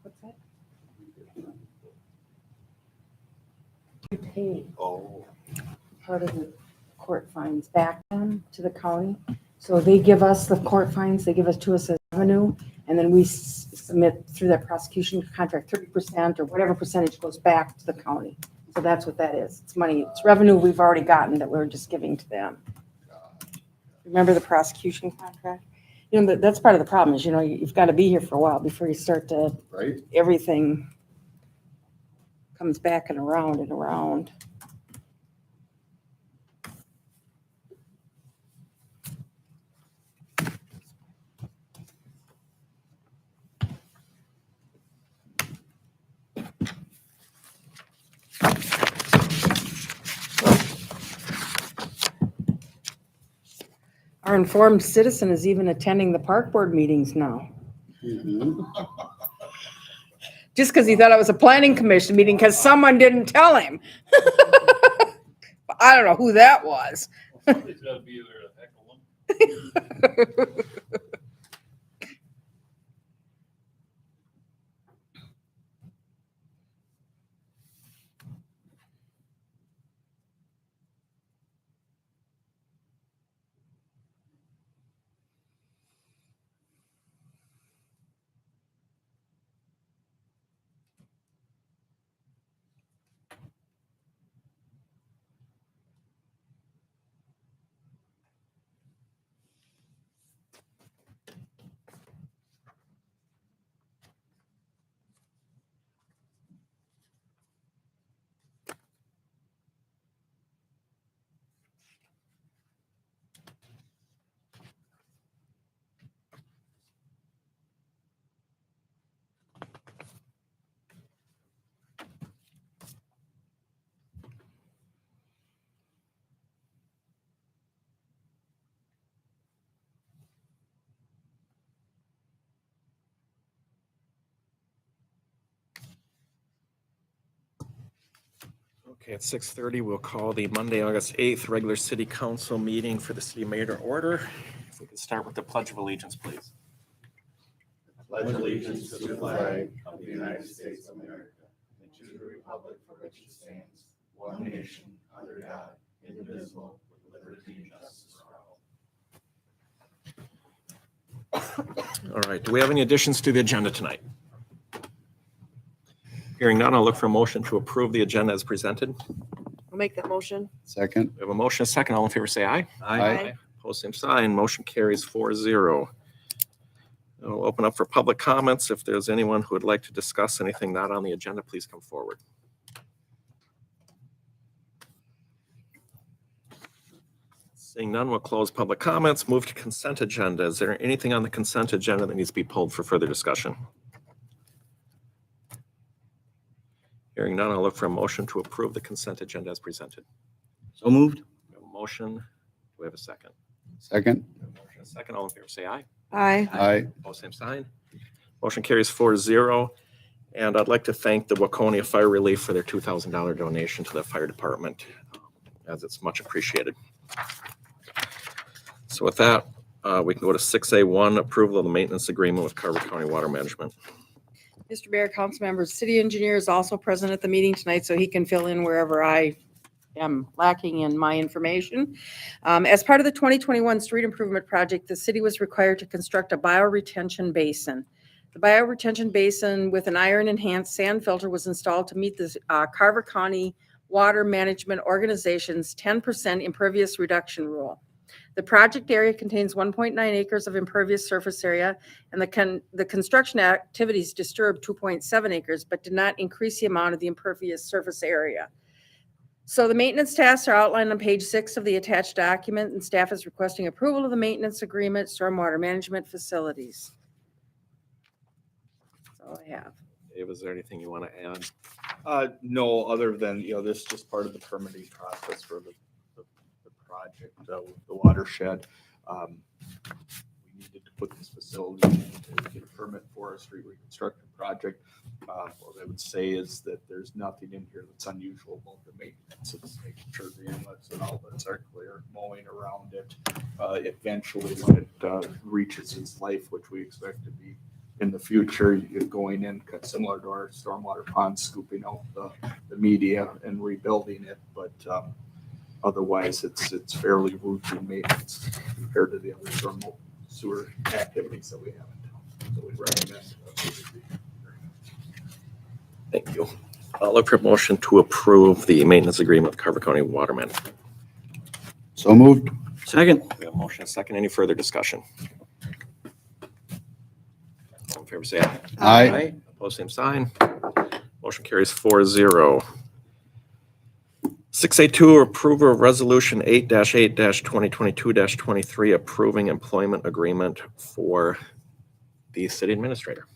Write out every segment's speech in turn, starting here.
What's that? We pay part of the court fines back then to the county. So they give us the court fines, they give us to us as revenue, and then we submit through that prosecution contract 30% or whatever percentage goes back to the county. So that's what that is. It's money, it's revenue we've already gotten that we're just giving to them. Remember the prosecution contract? You know, that's part of the problem is, you know, you've got to be here for a while before you start to, everything comes back and around and around. Our informed citizen is even attending the park board meetings now. Just because he thought it was a planning commission meeting because someone didn't tell him. I don't know who that was. Somebody's gotta be there to heckle them. Okay, at 6:30, we'll call the Monday, August 8th, regular city council meeting for the city mayor to order. If we could start with the Pledge of Allegiance, please. Pledge allegiance to the flag of the United States of America and to the republic for which it stands, one nation, under God, indivisible, with liberty and justice for all. All right, do we have any additions to the agenda tonight? Hearing none, I'll look for a motion to approve the agenda as presented. I'll make that motion. Second. We have a motion, a second. All in favor, say aye. Aye. Opposed, same sign. Motion carries 4-0. We'll open up for public comments. If there's anyone who would like to discuss anything not on the agenda, please come forward. Seeing none, we'll close public comments. Move to consent agenda. Is there anything on the consent agenda that needs to be pulled for further discussion? Hearing none, I'll look for a motion to approve the consent agenda as presented. So moved. We have a motion. Do we have a second? Second. We have a motion, a second. All in favor, say aye. Aye. Aye. Opposed, same sign. Motion carries 4-0. And I'd like to thank the Waconia Fire Relief for their $2,000 donation to the fire department, as it's much appreciated. So with that, we can go to 6A1, approval of the maintenance agreement with Carver County Water Management. Mr. Mayor, council members, city engineer is also present at the meeting tonight, so he can fill in wherever I am lacking in my information. As part of the 2021 street improvement project, the city was required to construct a bioretention basin. The bioretention basin with an iron-enhanced sand filter was installed to meet the Carver County Water Management Organization's 10% impervious reduction rule. The project area contains 1.9 acres of impervious surface area, and the construction activities disturbed 2.7 acres, but did not increase the amount of the impervious surface area. So the maintenance tasks are outlined on page 6 of the attached document, and staff is requesting approval of the maintenance agreement, stormwater management facilities. That's all I have. Dave, is there anything you want to add? No, other than, this is just part of the permitting process for the project, with the watershed. We needed to put this facility in to get a permit for a street reconstruction project. What I would say is that there's nothing in here that's unusual about the maintenance. It's making sure the inlets and outlets are clear, mowing around it. Eventually, when it reaches its life, which we expect to be in the future, you're going in similar to our stormwater pond, scooping out the media and rebuilding it. But otherwise, it's fairly routine maintenance compared to the other thermal sewer activities that we have in town. So we recommend. Thank you. I'll look for a motion to approve the maintenance agreement with Carver County Waterman. So moved. Second. We have a motion and a second. Any further discussion? All in favor, say aye. Aye. Opposed, same sign. Motion carries 4-0. 6A2, approval of resolution 8-8-2022-23, approving employment agreement for the city administrator.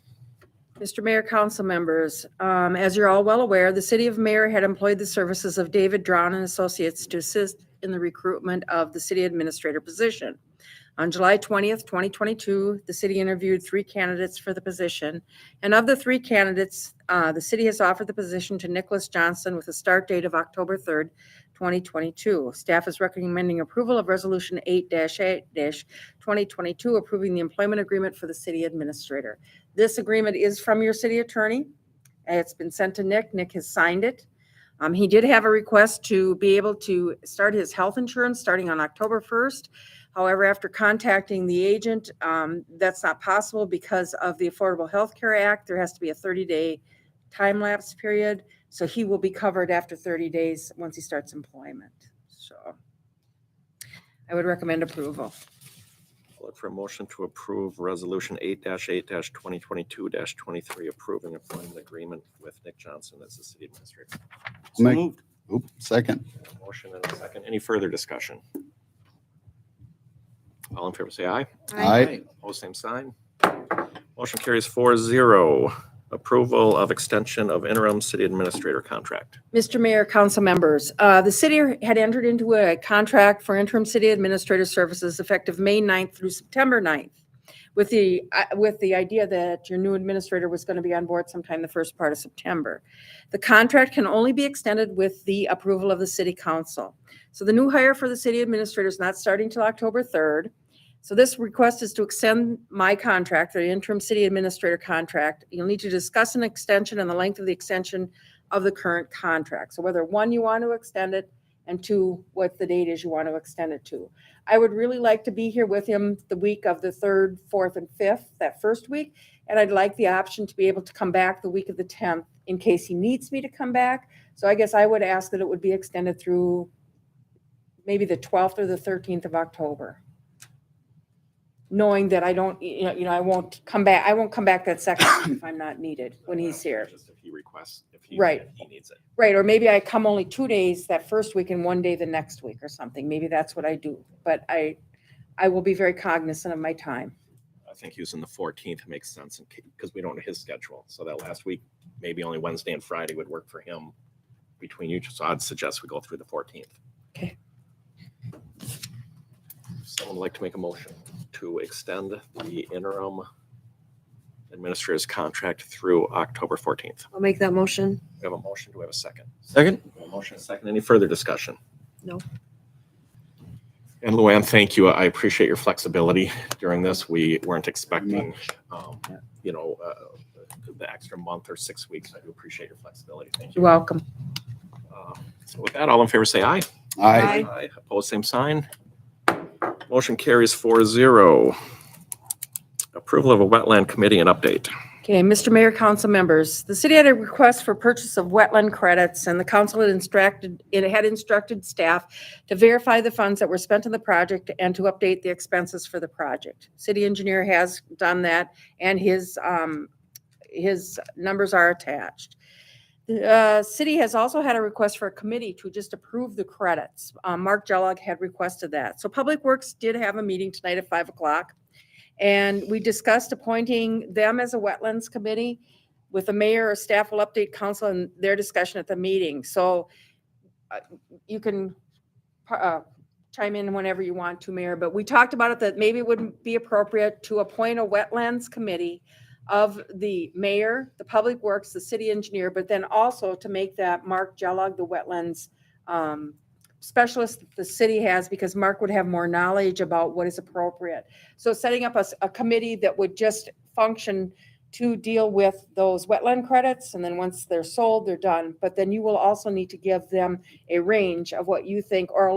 Mr. Mayor, council members, as you're all well aware, the city of Mayor had employed the services of David Drown and Associates to assist in the recruitment of the city administrator position. On July 20th, 2022, the city interviewed 3 candidates for the position. And of the 3 candidates, the city has offered the position to Nicholas Johnson with a start date of October 3rd, 2022. Staff is recommending approval of Resolution 8-8-2022, approving the employment agreement for the city administrator. This agreement is from your city attorney. It's been sent to Nick. Nick has signed it. He did have a request to be able to start his health insurance starting on October 1st. However, after contacting the agent, that's not possible because of the Affordable Health Care Act. There has to be a 30-day time lapse period. So he will be covered after 30 days once he starts employment. So I would recommend approval. I'll look for a motion to approve resolution 8-8-2022-23, approving employment agreement with Nick Johnson as the city administrator. So Make- moved. Oop, second. Motion and a second. Any further discussion? All in favor, say aye. Aye. Opposed, same sign. Motion carries 4-0. Approval of extension of interim city administrator contract. Mr. Mayor, council members, the city had entered into a contract for interim city administrative services effective May 9th through September 9th with the idea that your new administrator was going to be on board sometime the first part of September. The contract can only be extended with the approval of the city council. So the new hire for the city administrator is not starting till October 3rd. So this request is to extend my contract, the interim city administrator contract. You'll need to discuss an extension and the length of the extension of the current contract. So whether 1, you want to extend it, and 2, what the date is you want to extend it to. I would really like to be here with him the week of the 3rd, 4th, and 5th, that first week. And I'd like the option to be able to come back the week of the 10th in case he needs me to come back. So I guess I would ask that it would be extended through maybe the 12th or the 13th of October. Knowing that I don't, I won't come back that second if I'm not needed when he's here. Just if he requests, if he Right. needs it. Right, or maybe I come only 2 days that first week and 1 day the next week or something. Maybe that's what I do. But I will be very cognizant of my time. I think using the 14th makes sense because we don't know his schedule. So that last week, maybe only Wednesday and Friday would work for him between you. So I'd suggest we go through the 14th. Okay. Someone would like to make a motion to extend the interim administrator's contract through October 14th. I'll make that motion. We have a motion. Do we have a second? Second. We have a motion, and a second. Any further discussion? No. And Luann, thank you. I appreciate your flexibility during this. We weren't expecting, the extra month or 6 weeks. I do appreciate your flexibility. Thank You're you. welcome. So with that, all in favor, say aye. Aye. Opposed, same sign. Motion carries 4-0. Approval of a wetland committee and update. Okay, Mr. Mayor, council members, the city had a request for purchase of wetland credits, and the council had instructed staff to verify the funds that were spent on the project and to update the expenses for the project. City engineer has done that, and his numbers are attached. The city has also had a request for a committee to just approve the credits. Mark Jellag had requested that. So Public Works did have a meeting tonight at 5 o'clock. And we discussed appointing them as a wetlands committee with the mayor or staff will update council and their discussion at the meeting. So you can chime in whenever you want to, Mayor, but we talked about it that maybe it wouldn't be appropriate to appoint a wetlands committee of the mayor, the Public Works, the city engineer, but then also to make that Mark Jellag the wetlands specialist that the city has, because Mark would have more knowledge about what is appropriate. So setting up a committee that would just function to deal with those wetland credits, and then once they're sold, they're done. But then you will also need to give them a range of what you think, or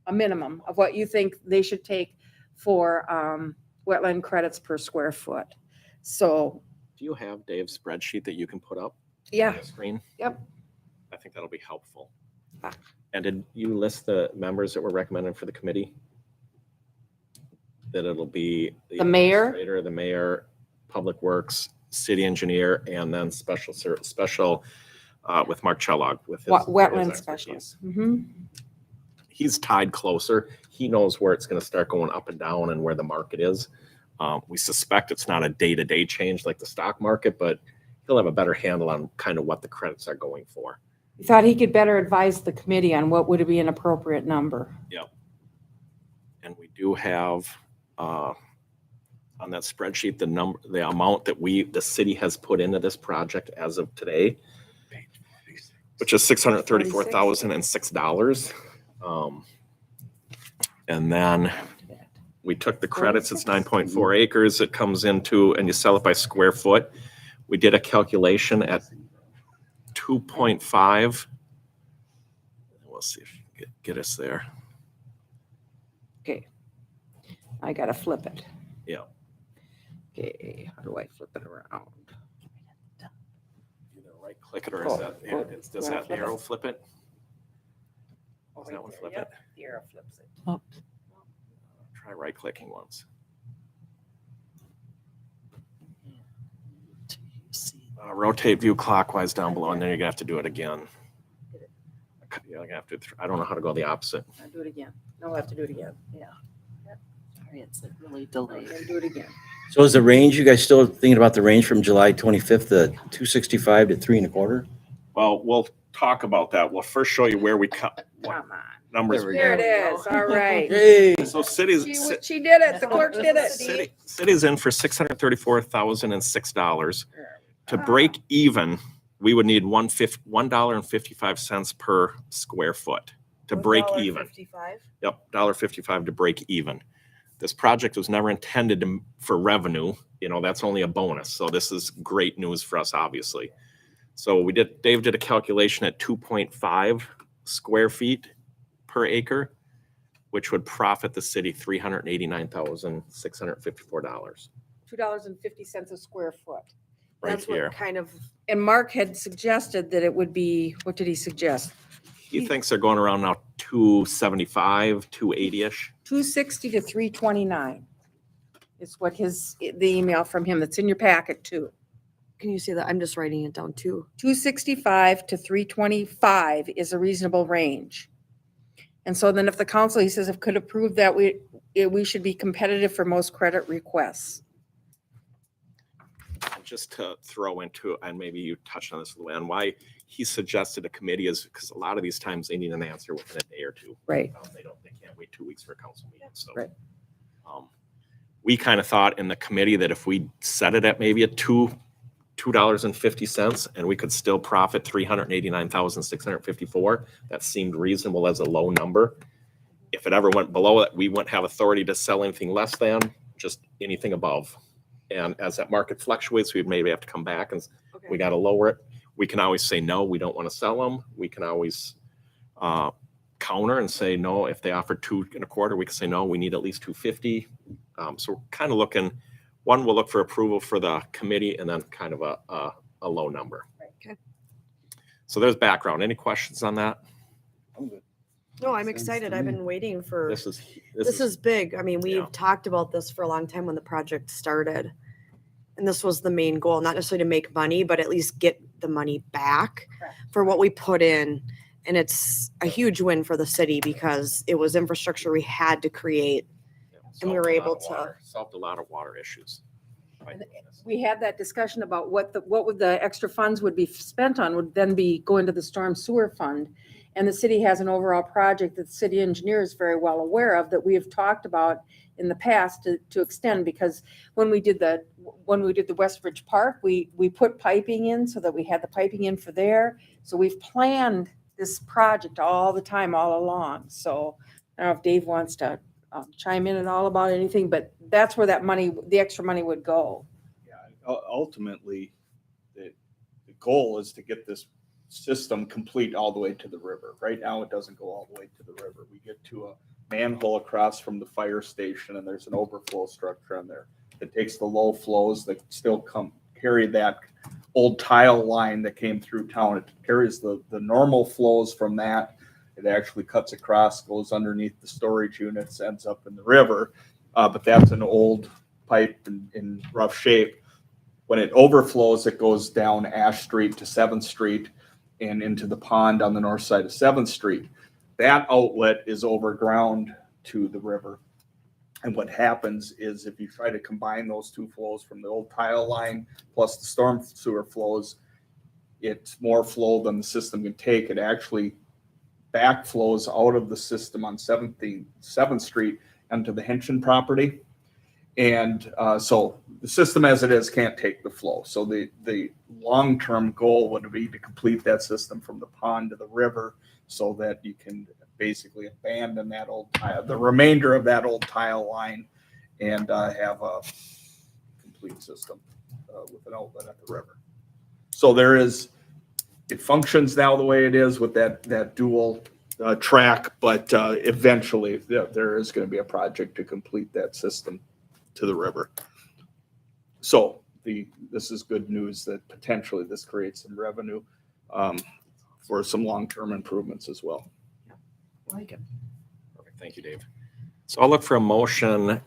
a minimum of what you think they should take for wetland credits per square foot. So, Do you have Dave's spreadsheet that you can put up yeah, on the screen? Yep. I think that'll be helpful. Ah. And did you list the members that were recommended for the committee? That it'll be The mayor? administrator, the mayor, public works, city engineer, and then special with Mark Kellogg with his wetland expertise. specialist. Mhm. He's tied closer. He knows where it's going to start going up and down and where the market is. We suspect it's not a day-to-day change like the stock market, but he'll have a better handle on kind of what the credits are going for. He thought he could better advise the committee on what would be an appropriate number. And we do have on that spreadsheet the amount that the city has put into this project as of today, which is $634,006. And then we took the credits, it's 9.4 acres, it comes into, and you sell it by square foot. We did a calculation at 2.5. We'll see if you can get us there. Okay. I gotta flip it. Yeah. Okay, how do I flip it around? Either right click it or is that, Oh, does that flip it? arrow flip it? Oh, Does that one right flip there. it? Yep, the arrow flips it. Try right clicking once. Rotate view clockwise down below, and then you're gonna have to do it again. Yeah, I'm gonna have to, I don't know how to go the opposite. I'll do it again. No, I have to do it again. Yeah. Sorry, it's really I'm delayed. gonna do it again. So is the range, you guys still thinking about the range from July 25th to 265 to 3.25? Well, we'll talk about that. We'll first show you where we cut, what Come on. numbers. There we There it is. All right. Hey, So cities, She did it. The clerk did it. city's in for $634,006. To break even, we would need $1.55 per square foot to break even. Yep, $1.55 to break even. This project was never intended for revenue. You know, that's only a bonus. So this is great news for us, obviously. So Dave did a calculation at 2.5 square feet per acre, which would profit the city $389,654 $2.50 a square foot. right That's what here. kind of, and Mark had suggested that it would be, what did he suggest? He thinks they're going around now 275, 280-ish. 260 to 329 is what the email from him that's in your packet too. Can you see that? I'm just writing it down too. 265 to 325 is a reasonable range. And so then if the council, he says, if could approve that, we should be competitive for most credit requests. And just to throw into, and maybe you touched on this, Luann, why he suggested a committee is because a lot of these times they need an answer within a day or two. Right. They can't wait 2 weeks for a council meeting, so. Right. We kind of thought in the committee that if we set it at maybe $2.50 and we could still profit $389,654, that seemed reasonable as a low number. If it ever went below it, we wouldn't have authority to sell anything less than, just anything above. And as that market fluctuates, we'd maybe have to come back and we got to lower it. We can always say, no, we don't want to sell them. We can always counter and say, no, if they offer 2.25, we can say, no, we need at least 250. So we're kind of looking, one, we'll look for approval for the committee and then kind of a low number. Okay. So there's background. Any questions on that? No, I'm excited. I've been waiting for, This this is big. I mean, we've Yeah. talked about this for a long time when the project started. And this was the main goal, not necessarily to make money, but at least get the money back Correct. for what we put in. And it's a huge win for the city because it was infrastructure we had to create. And we were able to- Solved a lot of water issues. by doing this. We had that discussion about what would the extra funds would be spent on, would then be going to the storm sewer fund. And the city has an overall project that the city engineer is very well aware of, that we have talked about in the past to extend, because when we did the Westridge Park, we put piping in so that we had the piping in for there. So we've planned this project all the time, all along. So I don't know if Dave wants to chime in at all about anything, but that's where that money, the extra money would go. Yeah, ultimately, the goal is to get this system complete all the way to the river. Right now, it doesn't go all the way to the river. We get to a manhole across from the fire station, and there's an overflow structure on there that takes the low flows that still carry that old tile line that came through town. It carries the normal flows from that. It actually cuts across, goes underneath the storage units, ends up in the river. But that's an old pipe in rough shape. When it overflows, it goes down Ash Street to 7th Street and into the pond on the north side of 7th Street. That outlet is overground to the river. And what happens is if you try to combine those two flows from the old tile line plus the storm sewer flows, it's more flow than the system can take. It actually backflows out of the system on 7th Street onto the Henshin property. And so the system as it is can't take the flow. So the long-term goal would be to complete that system from the pond to the river so that you can basically abandon that old tile, the remainder of that old tile line, and have a complete system with an outlet at the river. So it functions now the way it is with that dual track, but eventually there is going to be a project to complete that system to the river. So this is good news that potentially this creates some revenue for some long-term improvements as well. I like it. Perfect. Thank you, Dave. So I'll look for a motion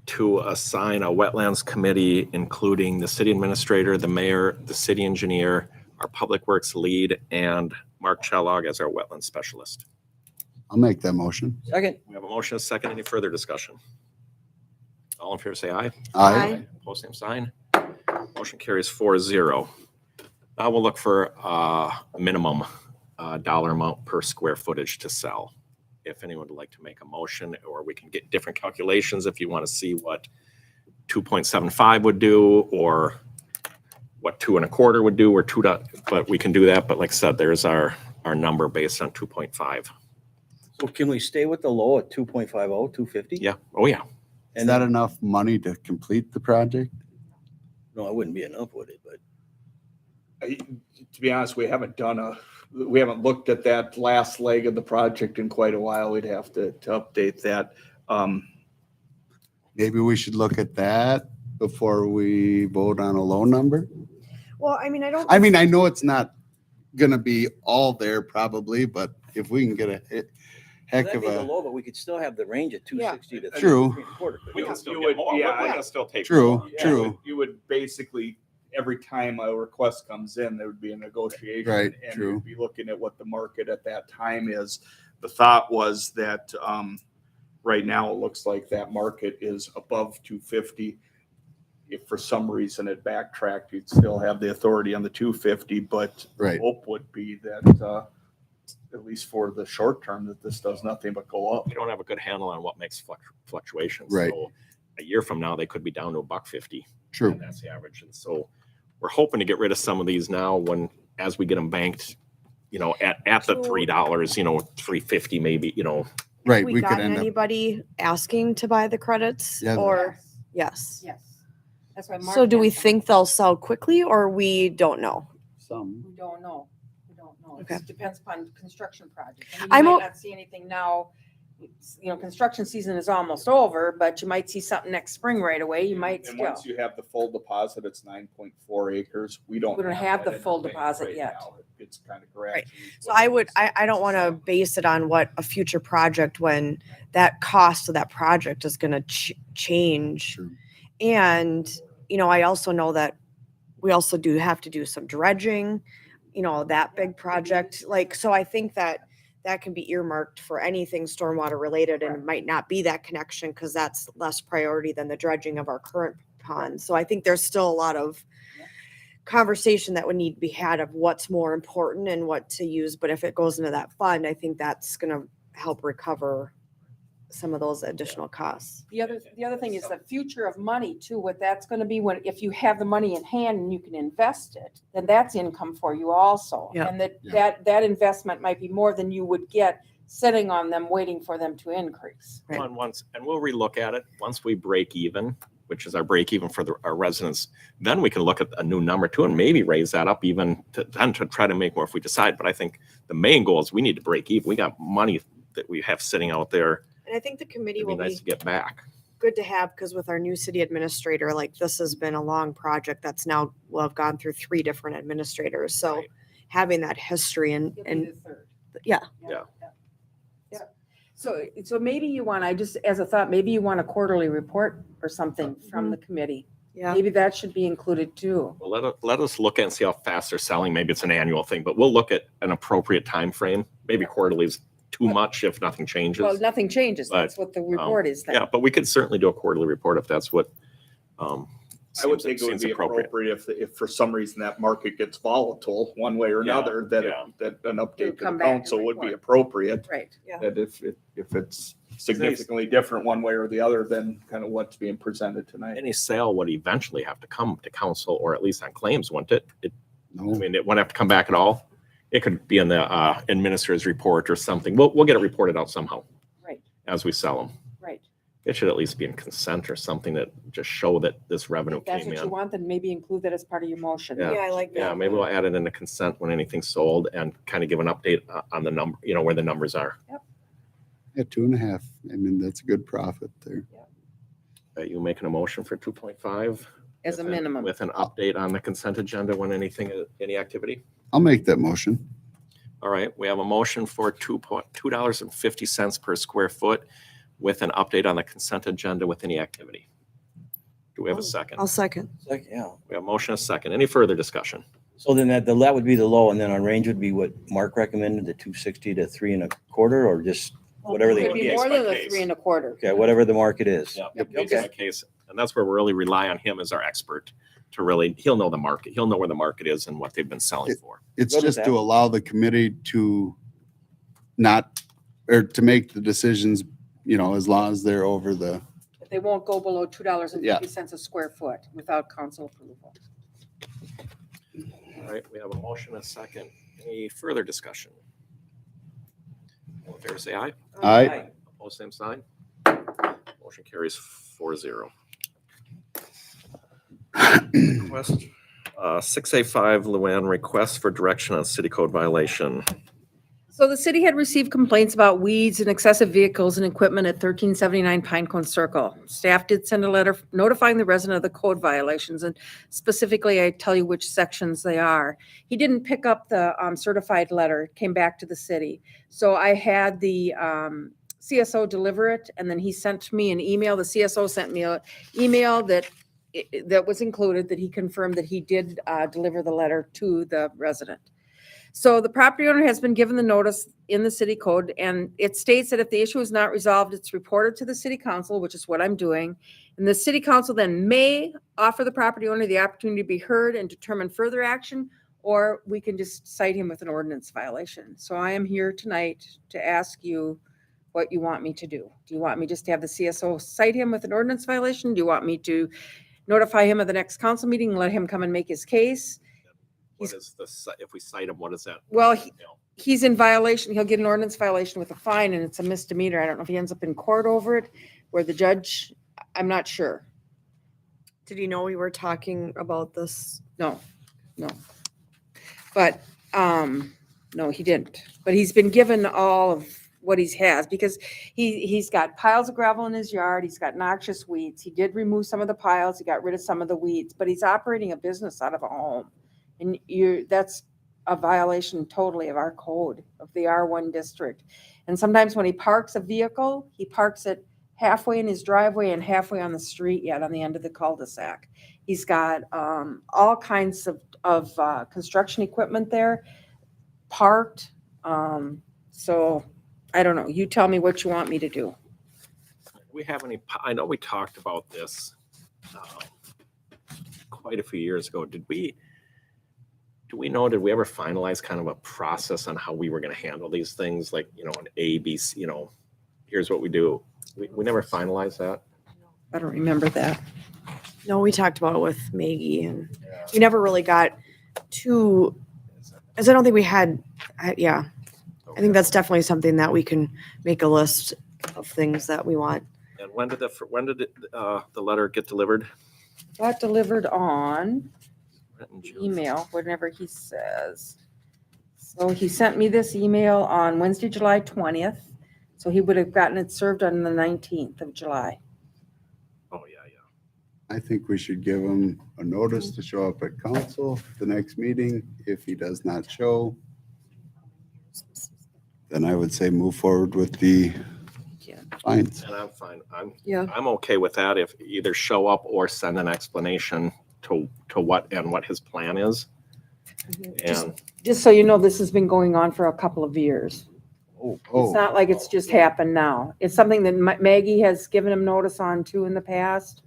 to assign a wetlands committee, including the city administrator, the mayor, the city engineer, our public works lead, and Mark Kellogg as our wetland specialist. I'll make that motion. Second. We have a motion, a second. Any further discussion? All in favor, say aye. Aye. Opposed, same sign. Motion carries 4-0. Now we'll look for a minimum dollar amount per square footage to sell. If anyone would like to make a motion, or we can get different calculations if you want to see what 2.75 would do, or what 2 1/4 would do, or but we can do that. But like I said, there's our number based on 2.5. So can we stay with the low at 2.50, 250? Yeah. Oh, yeah. Is that enough money to complete the project? No, it wouldn't be enough, would it? But To be honest, we haven't looked at that last leg of the project in quite a while. We'd have to update that. Maybe we should look at that before we vote on a low number. Well, I mean, I mean, I know it's not gonna be all there probably, but if we can get a heck that'd of be the a, low, but we could still have the range at 260 to True. 3.75. We can still You get would- more. yeah, We're yeah. gonna still take True. more. True. You would basically, every time a request comes in, there would be a negotiation. Right, And true. you'd be looking at what the market at that time is. The thought was that right now, it looks like that market is above 250. If for some reason it backtracked, you'd still have the authority on the 250, but right. hope would be that at least for the short term, that this does nothing but go up. We don't have a good handle on what makes fluctuations. Right. So a year from now, they could be down to $1.50. True. And that's the average. And so we're hoping to get rid of some of these now as we get them banked, at the $3, $3.50 maybe, Right. we We could gotten end up, anybody asking to buy the credits Yeah. or, yes. Yes. That's why Mark. So do we has them. think they'll sell quickly or we don't know? some. We don't know. We don't know. Okay. It depends upon construction project. I mean, I'm you o- might not see anything now. Construction season is almost over, but you might see something next spring right away. You might And still. once you have the full deposit, it's 9.4 acres. We don't have the that in full bank deposit right yet. now. It's kind of gradually. So I don't want to base it on what a future project when that cost of that project is going to change. True. And, I also know that we also do have to do some dredging, that big project. So I think that can be earmarked for anything stormwater related, and it might not be that connection because that's less priority than the dredging of our current pond. So I think there's still a lot of conversation that would need to be had of what's more important and what to use. But if it goes into that fund, I think that's going to help recover some of those additional costs. The other thing is the future of money too, what that's gonna be if you have the money in hand and you can invest it, then that's income for you also. Yeah. And Yeah. that investment might be more than you would get sitting on them, waiting for them to increase. Right. and we'll relook at it once we break even. which is our break even for our residents, then we can look at a new number too and maybe raise that up even to try to make more if we decide. But I think the main goal is we need to break even. We got money that we have sitting out there. And I think the committee It'd be will nice be to get back. good to have, because with our new city administrator, like this has been a long project that's now, will have gone through 3 different administrators. So Right. having that history and yeah. Yeah. Yeah. So maybe you want, I just, as a thought, maybe you want a quarterly report or something from the committee. Yeah. Maybe that should be included too. Well, let us look at and see how fast they're selling. Maybe it's an annual thing, but we'll look at an appropriate time frame. Maybe quarterly is too much if nothing changes. Well, nothing changes. But, That's what the report is then. Yeah, but we could certainly do a quarterly report if that's what. I would think it would seems be appropriate if for some reason that market gets volatile one way or Yeah, another, that, yeah. that an update to come the back and council would be report. appropriate. Right. That if it's significantly different one way or the other than kind of what's being presented tonight. Any sale would eventually have to come to council or at least on claims, wouldn't it? I mean, it wouldn't have to come back at all. It could be in the administrator's report or something. We'll get it reported out somehow Right. as we sell them. Right. It should at least be in consent or something that just show that this revenue If that's came what you in. want, then maybe include that as part of your motion. Yeah. Yeah, I like that. Yeah, maybe we'll add it into consent when anything's sold and kind of give an update on the number, where the numbers are. At 2.5, I mean, that's a good profit there. You making a motion for 2.5? As a minimum. With an update on the consent agenda when any activity? I'll make that motion. All right, we have a motion for $2.50 per square foot with an update on the consent agenda with any activity. Do we have a second? I'll second. Yeah. We have a motion, a second. Any further discussion? So then that would be the low, and then on range would be what Mark recommended, the 260 to 3 1/4, or just whatever It'd they, be case more by than the case. 3 1/4. okay, whatever the market is. Yep, Case okay. by case. And that's where we really rely on him as our expert to really, he'll know the market. He'll know where the market is and what they've been selling for. It's Good with just to that. allow the committee to not, or to make the decisions, as long as they're over the, They won't go below $2.50 a square foot without council approval. All right, we have a motion, a second. Any further discussion? All in favor, say aye. Aye. Opposed, same sign. Motion carries 4-0. Request, 6A5, Luann, request for direction on city code violation. So the city had received complaints about weeds and excessive vehicles and equipment at 1379 Pinecone Circle. Staff did send a letter notifying the resident of the code violations, and specifically, I tell you which sections they are. He didn't pick up the certified letter, it came back to the city. So I had the CSO deliver it, and then he sent me an email. The CSO sent me an email that was included, that he confirmed that he did deliver the letter to the resident. So the property owner has been given the notice in the city code, and it states that if the issue is not resolved, it's reported to the city council, which is what I'm doing. And the city council then may offer the property owner the opportunity to be heard and determine further action, or we can just cite him with an ordinance violation. So I am here tonight to ask you what you want me to do. Do you want me just to have the CSO cite him with an ordinance violation? Do you want me to notify him of the next council meeting and let him come and make his case? What is if we cite him, what is that? Well, entail? He's in violation. He'll get an ordinance violation with a fine, and it's a misdemeanor. I don't know if he ends up in court over it, where the judge, I'm not sure. Did you know we were talking about this? No. But, no, he didn't. But he's been given all of what he has, because he's got piles of gravel in his yard. He's got noxious weeds. He did remove some of the piles. He got rid of some of the weeds, but he's operating a business out of a home. And that's a violation totally of our code, of the R1 district. And sometimes when he parks a vehicle, he parks it halfway in his driveway and halfway on the street yet on the end of the cul-de-sac. He's got all kinds of construction equipment there parked. So I don't know. You tell me what you want me to do. We have any, I know we talked about this quite a few years ago. Did we ever finalize kind of a process on how we were going to handle these things? Like, an A, B, C, here's what we do. We never finalized that. I don't remember that. No, we talked about it with Maggie, and we never really got to, as I don't think we had, I think that's definitely something that we can make a list of things that we want. And when did the letter get delivered? Got delivered on Written June. email, whenever he says. So he sent me this email on Wednesday, July 20th. So he would have gotten it served on the 19th of July. Oh, yeah. I think we should give him a notice to show up at council the next meeting. If he does not show, then I would say move forward with the Yeah. fines. And I'm fine. Yeah. I'm okay with that if either show up or send an explanation to what his plan is. And Just so you know, this has been going on for a couple of years. It's Oh, not like it's just happened now. It's something that Maggie has given him notice on too in the past.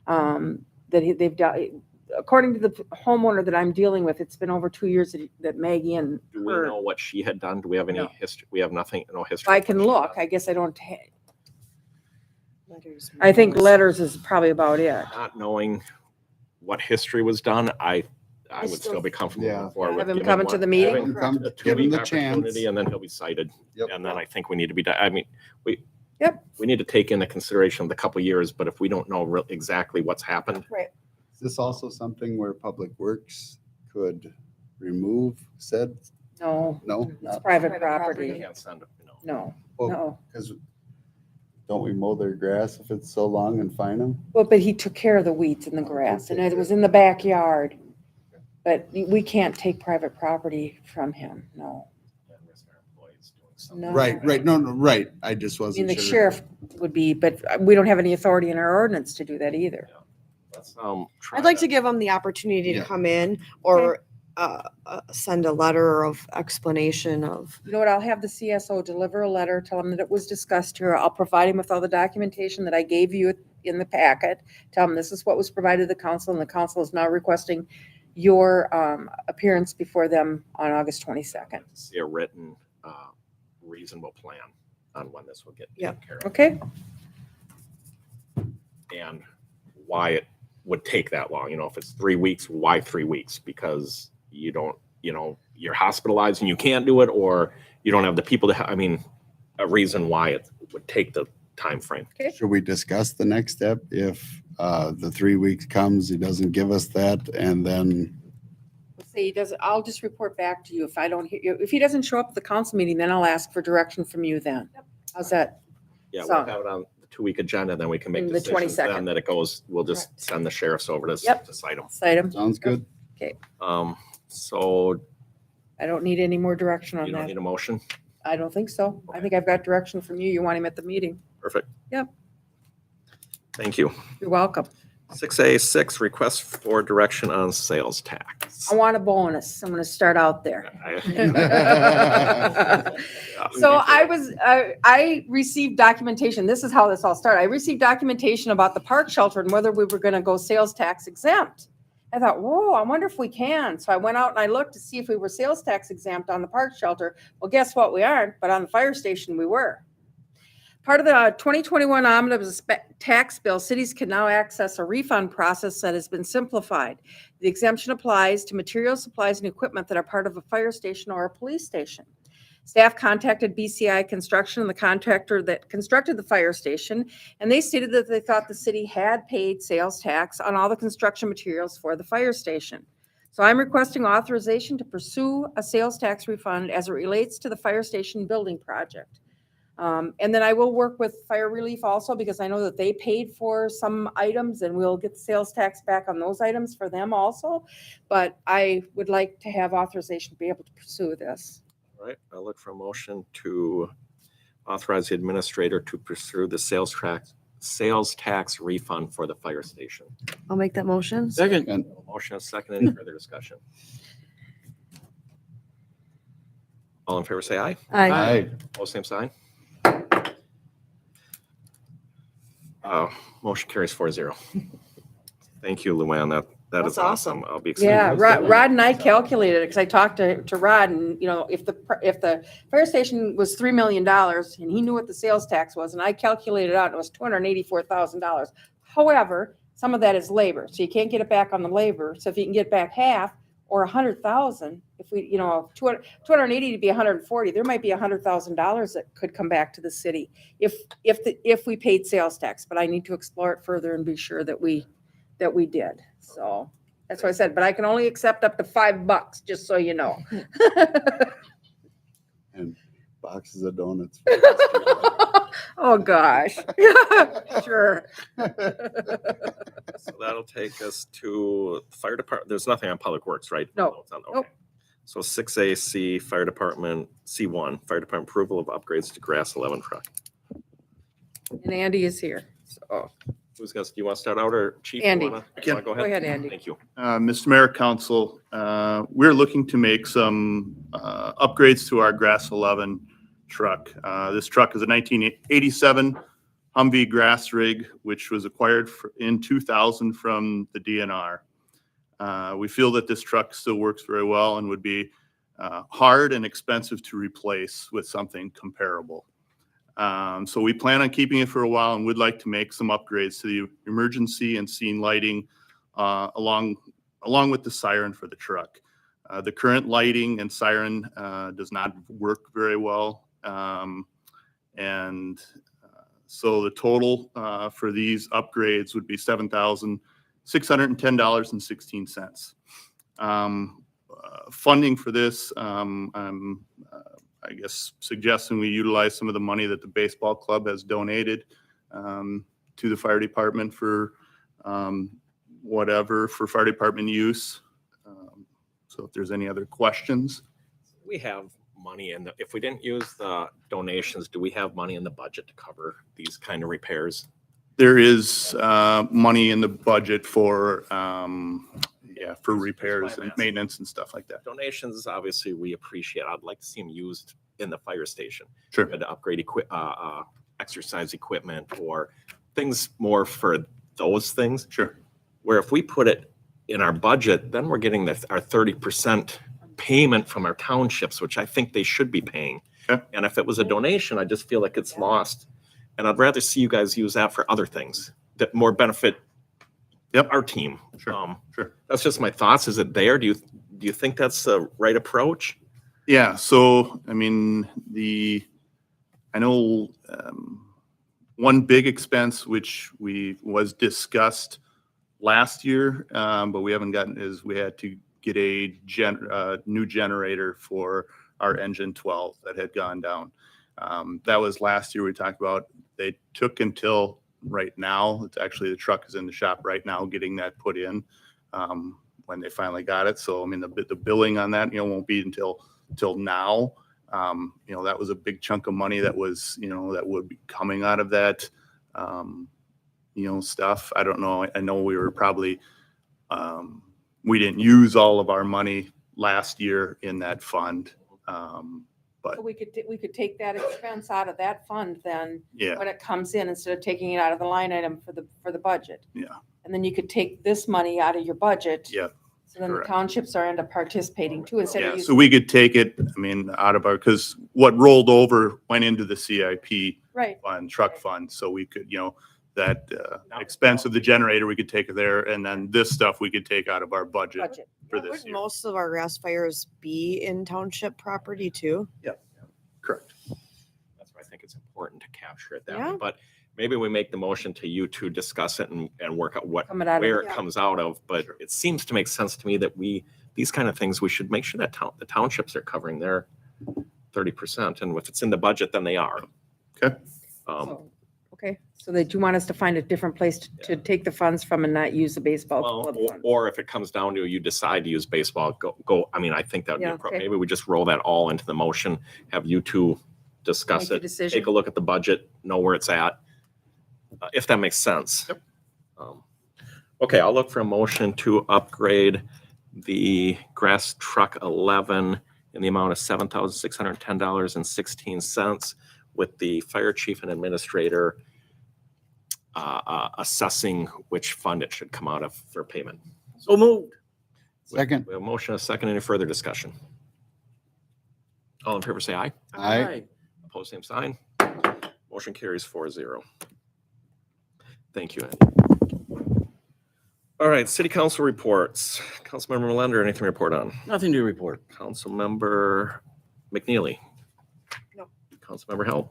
They've done, according to the homeowner that I'm dealing with, it's been over 2 years that Maggie and do we her, know what she had done? Do we have any No. history? We have nothing, no history. I of what can she look, done. I guess I don't, I think letters is probably about it. Not knowing what history was done, I would still- still be comfortable Yeah. moving forward. Have with him giving come into one- the meeting? giving Come, a give him two-week the chance. opportunity, and then he'll be cited. Yep. And then I think we need to be, I mean, we Yep. need to take into consideration the couple years, but if we don't know exactly what's happened, Is this also something where Public Works could remove said? No, No, it's private we property. can't send it, you know. No, Well, no. because don't we mow their grass if it's so long and fine them? Well, but he took care of the weeds and the grass and it was in the backyard. But we can't take private property from him, no. And risk our employees doing something. No. Right, no, right. I just I mean, wasn't the sure. sheriff would be, but we don't have any authority in our ordinance to do that either. Let's, try I'd like that. to give them the opportunity to Yeah. come in or send a letter of explanation of, You know what, I'll have the CSO deliver a letter, tell him that it was discussed here. I'll provide him with all the documentation that I gave you in the packet. Tell him this is what was provided to the council and the council is now requesting your appearance before them on August 22nd. See a written, reasonable plan on when this will get Yeah. taken care of. Okay? And why it would take that long. You know, if it's 3 weeks, why 3 weeks? Because you don't, you're hospitalized and you can't do it, or you don't have the people to, I mean, a reason why it would take the time frame. Should we discuss the next step? If the 3 weeks comes, he doesn't give us that, and then, Say he doesn't, I'll just report back to you if I don't hear, if he doesn't show up at the council meeting, then I'll ask for direction from you then. How's that? Yeah, So- we'll have it on the 2-week agenda, then we can make And the decisions 22nd. then that it goes, we'll just send the sheriffs over to Yep. to cite them. Cite him. sounds good? So I don't need any more direction on you don't that. need a motion? I don't think so. I think I've got direction from you. You want him at the meeting. Perfect. Yep. Thank you. You're welcome. 6A6, request for direction on sales tax. I want a bonus. I'm going to start out there. Yeah, So me too. I received documentation. This is how this all started. I received documentation about the park shelter and whether we were going to go sales tax exempt. I thought, whoa, I wonder if we can. So I went out and I looked to see if we were sales tax exempt on the park shelter. Well, guess what? We aren't, but on the fire station, we were. Part of the 2021 omnibus tax bill, cities can now access a refund process that has been simplified. The exemption applies to materials, supplies, and equipment that are part of a fire station or a police station. Staff contacted BCI Construction, the contractor that constructed the fire station, and they stated that they thought the city had paid sales tax on all the construction materials for the fire station. So I'm requesting authorization to pursue a sales tax refund as it relates to the fire station building project. And then I will work with Fire Relief also because I know that they paid for some items and we'll get the sales tax back on those items for them also. But I would like to have authorization to be able to pursue this. All right, I'll look for a motion to authorize the administrator to pursue the sales tax refund for the fire station. I'll make that motion. Second. And Motion is second. Any further discussion? All in favor, say aye. Aye. All same sign. Motion carries 4-0. Thank you, Luann. That is That's awesome. awesome. I'll be. Yeah, excited. Rod and I calculated it because I talked to Rod and, if the fire station was $3 million and he knew what the sales tax was and I calculated out, it was $284,000. However, some of that is labor, so you can't get it back on the labor. So if you can get back half, or 100,000, if we, 280 to be 140, there might be $100,000 that could come back to the city if we paid sales tax, but I need to explore it further and be sure that we did. So that's what I said, but I can only accept up to $5, just so you know. And boxes of donuts. Oh, gosh. Sure. So that'll take us to fire department. There's nothing on public works, right? No. It's not- Nope. okay. So 6AC, fire department, C1, fire department approval of upgrades to grass 11 truck. And Andy is here. So Who's gonna, do you want to start out or chief? you Andy. wanna- Can- Go go ahead, Andy. Thank you. Mr. Mayor, Council, we're looking to make some upgrades to our Grass 11 truck. This truck is a 1987 Humvee grass rig, which was acquired in 2000 from the DNR. We feel that this truck still works very well and would be hard and expensive to replace with something comparable. So we plan on keeping it for a while and would like to make some upgrades to the emergency and scene lighting along with the siren for the truck. The current lighting and siren does not work very well. So the total for these upgrades would be $7,610.16. Funding for this, I guess suggesting we utilize some of the money that the baseball club has donated to the fire department for whatever for fire department use. So if there's any other questions. We have money in the, if we didn't use the donations, do we have money in the budget to cover these kind of repairs? There is money in the budget for repairs and maintenance and stuff like that. Donations, obviously, we appreciate. I'd like to see them used in the fire station. Sure. To upgrade exercise equipment or things more for those things. Sure. Where if we put it in our budget, then we're getting our 30% payment from our townships, which I think they should be paying. Okay. And if it was a donation, I just feel like it's lost. And I'd rather see you guys use that for other things that more benefit our team. Sure. Sure. That's just my thoughts. Is it there? Do you think that's the right approach? Yeah, so, I mean, I know one big expense which was discussed last year, but we haven't gotten, is we had to get a new generator for our engine 12 that had gone down. That was last year we talked about. They took until right now. It's actually, the truck is in the shop right now getting that put in when they finally got it. So, I mean, the billing on that, won't be until now. That was a big chunk of money that was, that would be coming out of that, stuff. I don't know. I know we were probably, we didn't use all of our money last year in that fund. But So we could take that expense out of that fund then, yeah, when it comes in, instead of taking it out of the line item for the budget. yeah, And then you could take this money out of your budget. yeah. So then the correct. townships are end up participating too, instead of Yeah, so using, we could take it, I mean, out of our, because what rolled over went into the CIP right, fund, truck fund, so we could, that expense of the generator, we could take it there, and then this stuff we could take out of our budget budget. for Wouldn't this year. most of our grass fires be in township property too? Correct. That's why I think it's important to capture it that Yeah. way. But maybe we make the motion to you to discuss it and work out Coming out of where it. it comes out of. But it seems to make sense to me that these kind of things, we should make sure that the townships are covering their 30%. And if it's in the budget, then they are. Okay. So, okay, so that you want us to find a different place to take the funds from and not use the baseball Well, club fund? or if it comes down to you decide to use baseball, go. I mean, I think that would be Yeah, appropriate. okay. Maybe we just roll that all into the motion, have you two discuss Make a it, decision. take a look at the budget, know where it's at, if that makes sense. Yep. Okay, I'll look for a motion to upgrade the grass truck 11 in the amount of $7,610.16 with the fire chief and administrator assessing which fund it should come out of for payment. So moved. Second. We have a motion, a second. Any further discussion? All in favor, say aye. Aye. Opposed, same sign. Motion carries 4-0. Thank you, Andy. All right, city council reports. Councilmember Melender, anything to report on? Nothing to report. Councilmember McNeely? No. Councilmember Held?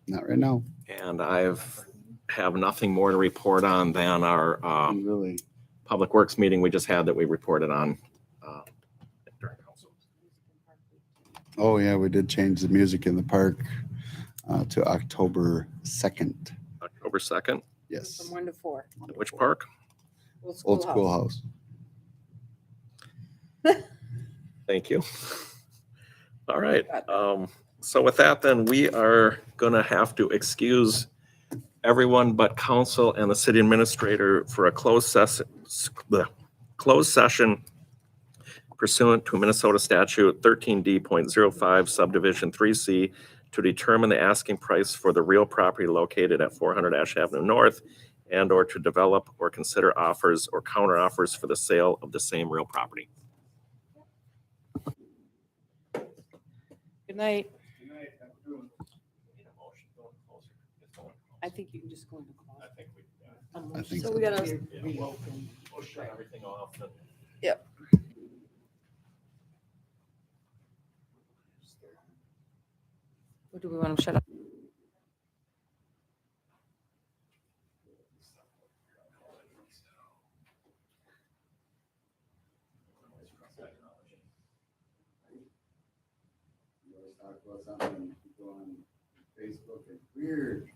Not right now. And have nothing more to report on than our Really. Public Works meeting we just had that we reported on during council. Oh, yeah, we did change the music in the park to October 2nd. October 2nd, Yes. From 1 to 4. at which park? Old schoolhouse. Thank you. All right. So with that, then we are going to have to excuse everyone but council and the city administrator for a closed session pursuant to Minnesota statute 13D.05 subdivision 3C to determine the asking price for the real property located at 400 Ash Avenue North and/or to develop or consider offers or counter offers for the sale of the same real property. Good night. I think you can just go into close. I think So so. we gotta. We'll shut everything off and Yep. What do we want to shut up? Facebook and weird.